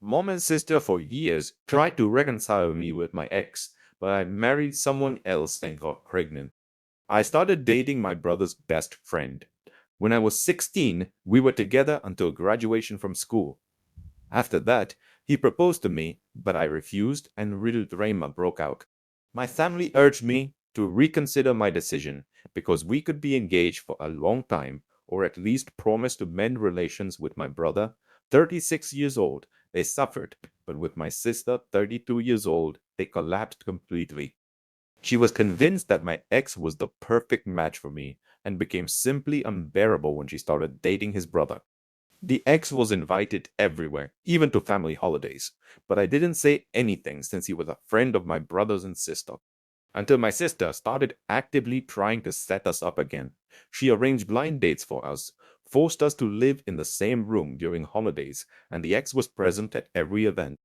Mom and sister for years tried to reconcile me with my ex, but I married someone else and got pregnant. I started dating my brother's best friend. When I was 16, we were together until graduation from school. After that, he proposed to me, but I refused and real drama broke out. My family urged me to reconsider my decision because we could be engaged for a long time or at least promise to mend relations with my brother, 36 years old. They suffered, but with my sister, 32 years old, they collapsed completely. She was convinced that my ex was the perfect match for me and became simply unbearable when she started dating his brother. The ex was invited everywhere, even to family holidays, but I didn't say anything since he was a friend of my brothers and sister. Until my sister started actively trying to set us up again. She arranged blind dates for us, forced us to live in the same room during holidays, and the ex was present at every event.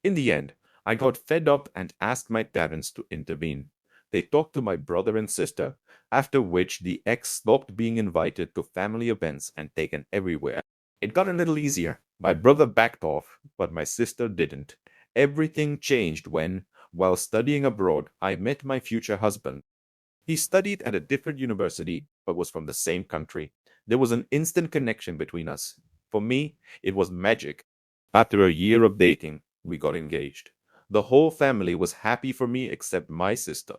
In the end, I got fed up and asked my parents to intervene. They talked to my brother and sister, after which the ex stopped being invited to family events and taken everywhere. It got a little easier. My brother backed off, but my sister didn't. Everything changed when, while studying abroad, I met my future husband. He studied at a different university, but was from the same country. There was an instant connection between us. For me, it was magic. After a year of dating, we got engaged. The whole family was happy for me except my sister.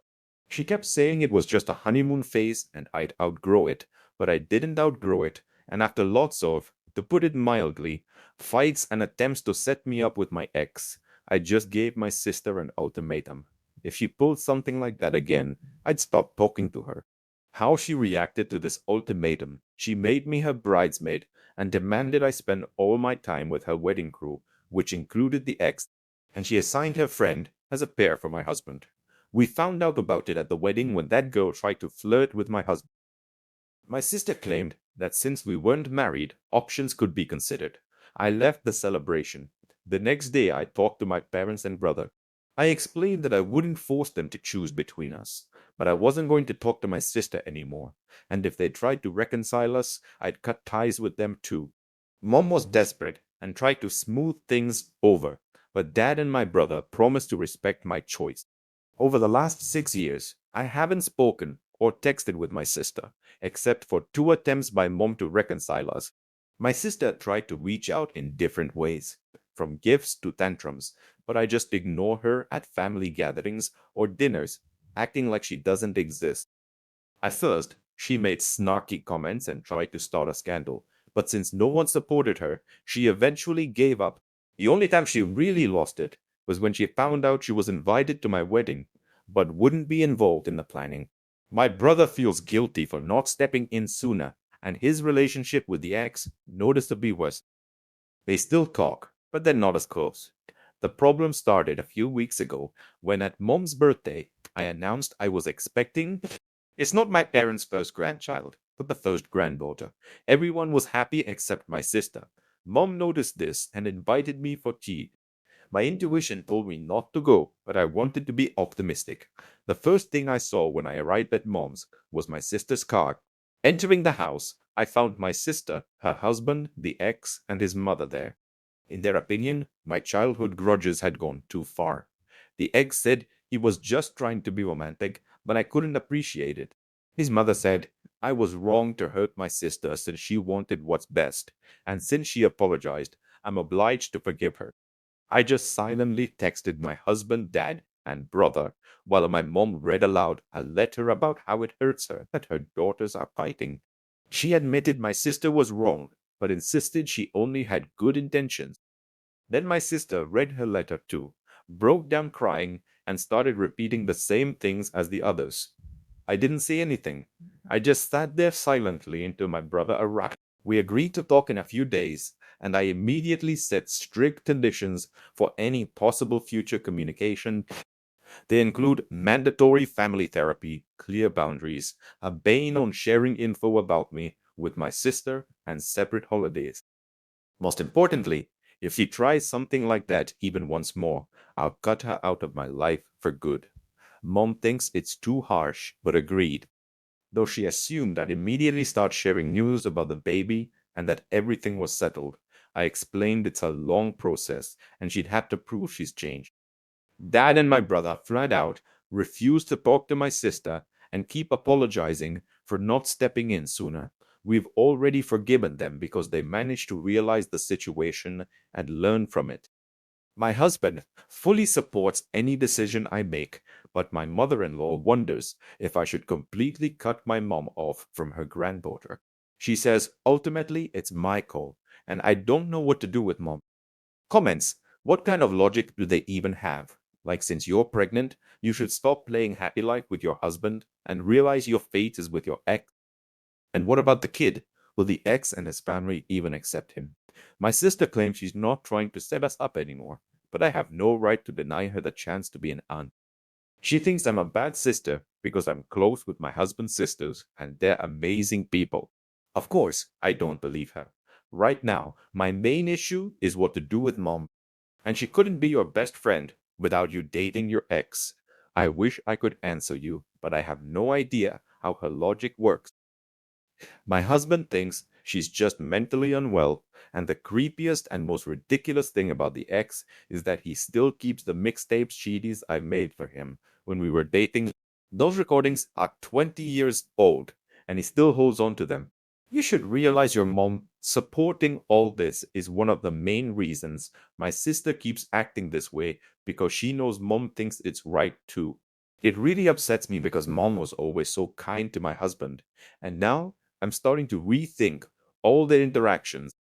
She kept saying it was just a honeymoon phase and I'd outgrow it, but I didn't outgrow it, and after lots of, to put it mildly, fights and attempts to set me up with my ex, I just gave my sister an ultimatum. If she pulled something like that again, I'd stop talking to her. How she reacted to this ultimatum, she made me her bridesmaid and demanded I spend all my time with her wedding crew, which included the ex, and she assigned her friend as a pair for my husband. We found out about it at the wedding when that girl tried to flirt with my husband. My sister claimed that since we weren't married, options could be considered. I left the celebration. The next day, I talked to my parents and brother. I explained that I wouldn't force them to choose between us, but I wasn't going to talk to my sister anymore, and if they tried to reconcile us, I'd cut ties with them too. Mom was desperate and tried to smooth things over, but Dad and my brother promised to respect my choice. Over the last 6 years, I haven't spoken or texted with my sister, except for two attempts by Mom to reconcile us. My sister tried to reach out in different ways, from gifts to tantrums, but I just ignore her at family gatherings or dinners, acting like she doesn't exist. At first, she made snarky comments and tried to start a scandal, but since no one supported her, she eventually gave up. The only time she really lost it was when she found out she was invited to my wedding, but wouldn't be involved in the planning. My brother feels guilty for not stepping in sooner, and his relationship with the ex noticeably worse. They still talk, but they're not as close. The problem started a few weeks ago when at Mom's birthday, I announced I was expecting. It's not my parents' first grandchild, but the first granddaughter. Everyone was happy except my sister. Mom noticed this and invited me for tea. My intuition told me not to go, but I wanted to be optimistic. The first thing I saw when I arrived at Mom's was my sister's car. Entering the house, I found my sister, her husband, the ex, and his mother there. In their opinion, my childhood grudges had gone too far. The ex said he was just trying to be romantic, but I couldn't appreciate it. His mother said I was wrong to hurt my sister since she wanted what's best, and since she apologized, I'm obliged to forgive her. I just silently texted my husband, dad, and brother while my mom read aloud a letter about how it hurts her that her daughters are fighting. She admitted my sister was wrong, but insisted she only had good intentions. Then my sister read her letter too, broke down crying, and started repeating the same things as the others. I didn't say anything. I just sat there silently until my brother arrived. We agreed to talk in a few days, and I immediately set strict conditions for any possible future communication. They include mandatory family therapy, clear boundaries, a ban on sharing info about me with my sister, and separate holidays. Most importantly, if she tries something like that even once more, I'll cut her out of my life for good. Mom thinks it's too harsh, but agreed, though she assumed I'd immediately start sharing news about the baby and that everything was settled. I explained it's a long process and she'd have to prove she's changed. Dad and my brother flat out refused to talk to my sister and keep apologizing for not stepping in sooner. We've already forgiven them because they managed to realize the situation and learn from it. My husband fully supports any decision I make, but my mother in law wonders if I should completely cut my mom off from her granddaughter. She says ultimately it's my call, and I don't know what to do with mom. Comments: what kind of logic do they even have? Like, since you're pregnant, you should stop playing happy life with your husband and realize your fate is with your ex. And what about the kid? Will the ex and his family even accept him? My sister claims she's not trying to set us up anymore, but I have no right to deny her the chance to be an aunt. She thinks I'm a bad sister because I'm close with my husband's sisters and they're amazing people. Of course, I don't believe her. Right now, my main issue is what to do with mom, and she couldn't be your best friend without you dating your ex. I wish I could answer you, but I have no idea how her logic works. My husband thinks she's just mentally unwell, and the creepiest and most ridiculous thing about the ex is that he still keeps the mixtape CDs I made for him when we were dating. Those recordings are 20 years old, and he still holds on to them. You should realize your mom supporting all this is one of the main reasons my sister keeps acting this way, because she knows mom thinks it's right too. It really upsets me because mom was always so kind to my husband, and now I'm starting to rethink all their interactions.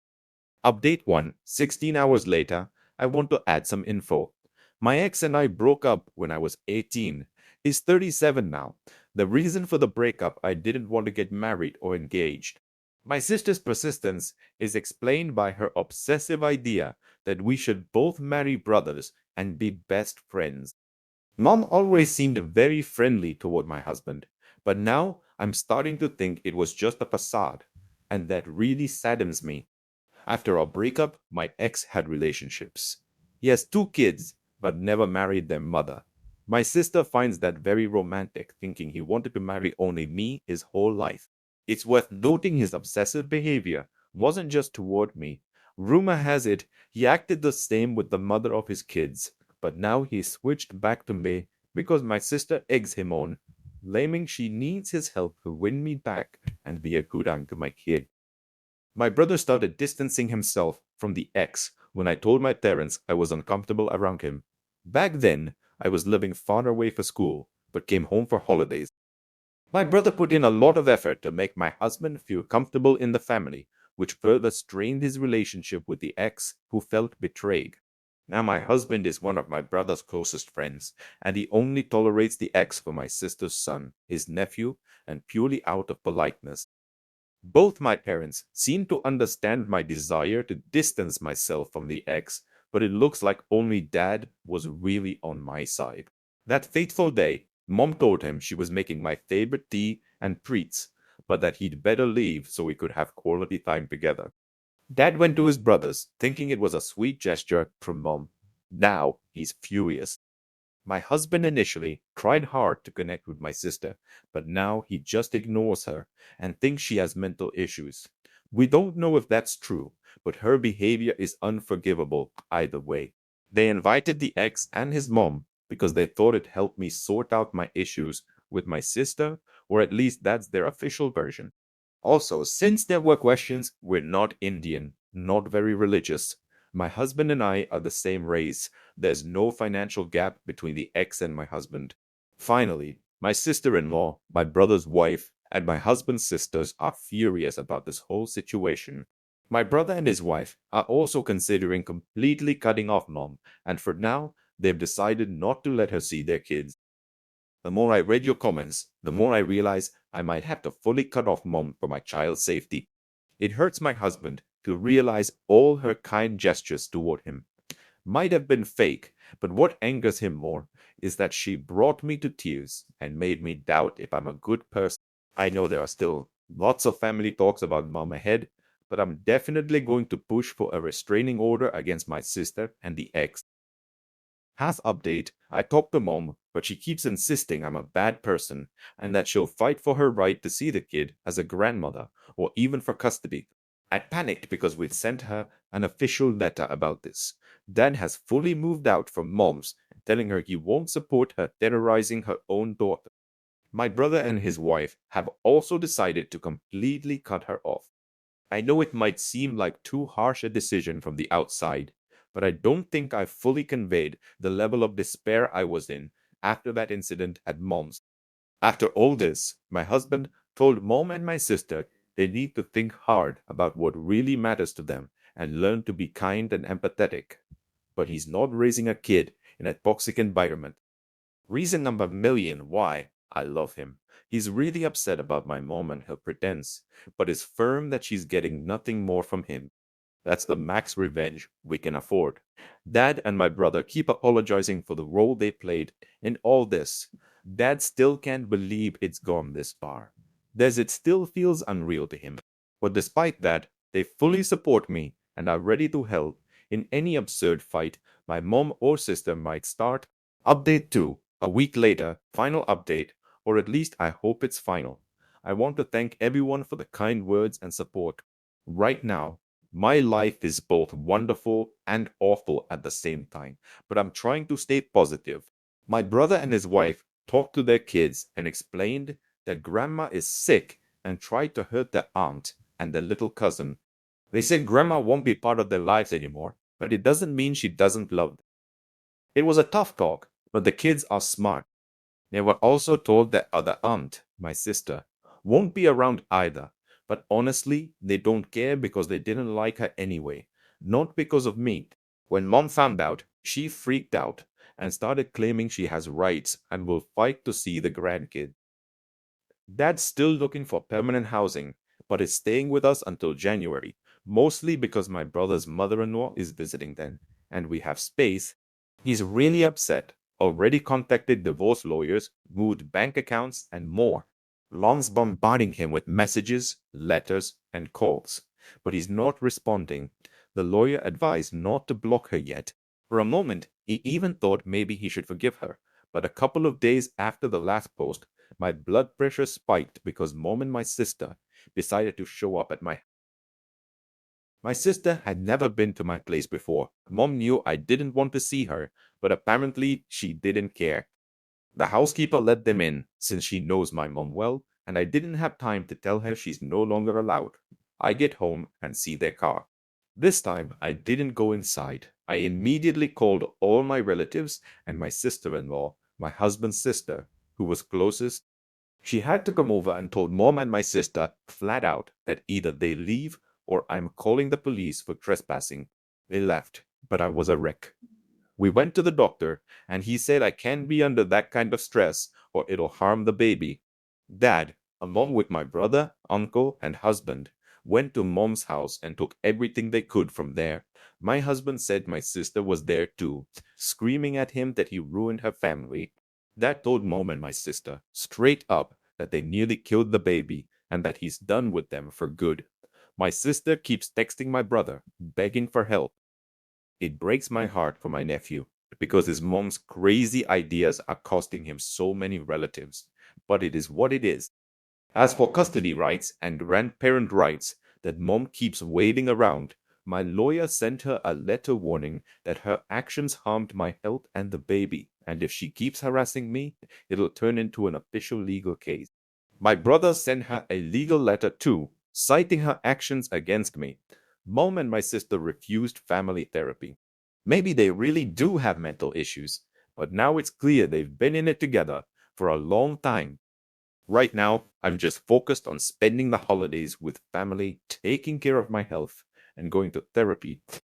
Update 1: 16 hours later, I want to add some info. My ex and I broke up when I was 18. He's 37 now. The reason for the breakup: I didn't want to get married or engaged. My sister's persistence is explained by her obsessive idea that we should both marry brothers and be best friends. Mom always seemed very friendly toward my husband, but now I'm starting to think it was just a facade, and that really saddens me. After our breakup, my ex had relationships. He has 2 kids, but never married their mother. My sister finds that very romantic, thinking he wanted to marry only me his whole life. It's worth noting his obsessive behavior wasn't just toward me. Rumor has it he acted the same with the mother of his kids, but now he's switched back to me because my sister eggs him on, claiming she needs his help to win me back and be a good aunt to my kid. My brother started distancing himself from the ex when I told my parents I was uncomfortable around him. Back then, I was living far away for school, but came home for holidays. My brother put in a lot of effort to make my husband feel comfortable in the family, which further strained his relationship with the ex, who felt betrayed. Now my husband is one of my brother's closest friends, and he only tolerates the ex for my sister's son, his nephew, and purely out of politeness. Both my parents seem to understand my desire to distance myself from the ex, but it looks like only dad was really on my side. That fateful day, mom told him she was making my favorite tea and treats, but that he'd better leave so we could have quality time together. Dad went to his brother's, thinking it was a sweet gesture from mom. Now he's furious. My husband initially tried hard to connect with my sister, but now he just ignores her and thinks she has mental issues. We don't know if that's true, but her behavior is unforgivable either way. They invited the ex and his mom because they thought it helped me sort out my issues with my sister, or at least that's their official version. Also, since there were questions, we're not Indian, not very religious. My husband and I are the same race. There's no financial gap between the ex and my husband. Finally, my sister-in-law, my brother's wife, and my husband's sisters are furious about this whole situation. My brother and his wife are also considering completely cutting off mom, and for now, they've decided not to let her see their kids. The more I read your comments, the more I realize I might have to fully cut off mom for my child's safety. It hurts my husband to realize all her kind gestures toward him might have been fake, but what angers him more is that she brought me to tears and made me doubt if I'm a good person. I know there are still lots of family talks about mom ahead, but I'm definitely going to push for a restraining order against my sister and the ex. Half update: I talked to mom, but she keeps insisting I'm a bad person and that she'll fight for her right to see the kid as a grandmother or even for custody. I panicked because we'd sent her an official letter about this. Dad has fully moved out from mom's, telling her he won't support her terrorizing her own daughter. My brother and his wife have also decided to completely cut her off. I know it might seem like too harsh a decision from the outside, but I don't think I fully conveyed the level of despair I was in after that incident at mom's. After all this, my husband told mom and my sister they need to think hard about what really matters to them and learn to be kind and empathetic. But he's not raising a kid in a toxic environment. Reason number million why I love him. He's really upset about my mom and her pretense, but is firm that she's getting nothing more from him. That's the max revenge we can afford. Dad and my brother keep apologizing for the role they played in all this. Dad still can't believe it's gone this far. It still feels unreal to him. But despite that, they fully support me and are ready to help in any absurd fight my mom or sister might start. Update 2. A week later, final update, or at least I hope it's final. I want to thank everyone for the kind words and support. Right now, my life is both wonderful and awful at the same time, but I'm trying to stay positive. My brother and his wife talked to their kids and explained that grandma is sick and tried to hurt their aunt and their little cousin. They said grandma won't be part of their lives anymore, but it doesn't mean she doesn't love them. It was a tough talk, but the kids are smart. They were also told that other aunt, my sister, won't be around either. But honestly, they don't care because they didn't like her anyway, not because of me. When mom found out, she freaked out and started claiming she has rights and will fight to see the grandkid. Dad's still looking for permanent housing, but is staying with us until January, mostly because my brother's mother-in-law is visiting then, and we have space. He's really upset, already contacted divorce lawyers, moved bank accounts, and more. Lon's bombarding him with messages, letters, and calls, but he's not responding. The lawyer advised not to block her yet. For a moment, he even thought maybe he should forgive her, but a couple of days after the last post, my blood pressure spiked because mom and my sister decided to show up at my sister had never been to my place before. Mom knew I didn't want to see her, but apparently she didn't care. The housekeeper let them in since she knows my mom well, and I didn't have time to tell her she's no longer allowed. I get home and see their car. This time I didn't go inside. I immediately called all my relatives and my sister-in-law, my husband's sister, who was closest. She had to come over and told mom and my sister flat out that either they leave or I'm calling the police for trespassing. They left, but I was a wreck. We went to the doctor, and he said I can't be under that kind of stress or it'll harm the baby. Dad, along with my brother, uncle, and husband, went to mom's house and took everything they could from there. My husband said my sister was there too, screaming at him that he ruined her family. Dad told mom and my sister straight up that they nearly killed the baby and that he's done with them for good. My sister keeps texting my brother, begging for help. It breaks my heart for my nephew because his mom's crazy ideas are costing him so many relatives. But it is what it is. As for custody rights and grandparent rights that mom keeps waiting around, my lawyer sent her a letter warning that her actions harmed my health and the baby, and if she keeps harassing me, it'll turn into an official legal case. My brother sent her a legal letter too, citing her actions against me. Mom and my sister refused family therapy. Maybe they really do have mental issues, but now it's clear they've been in it together for a long time. Right now, I'm just focused on spending the holidays with family, taking care of my health, and going to therapy.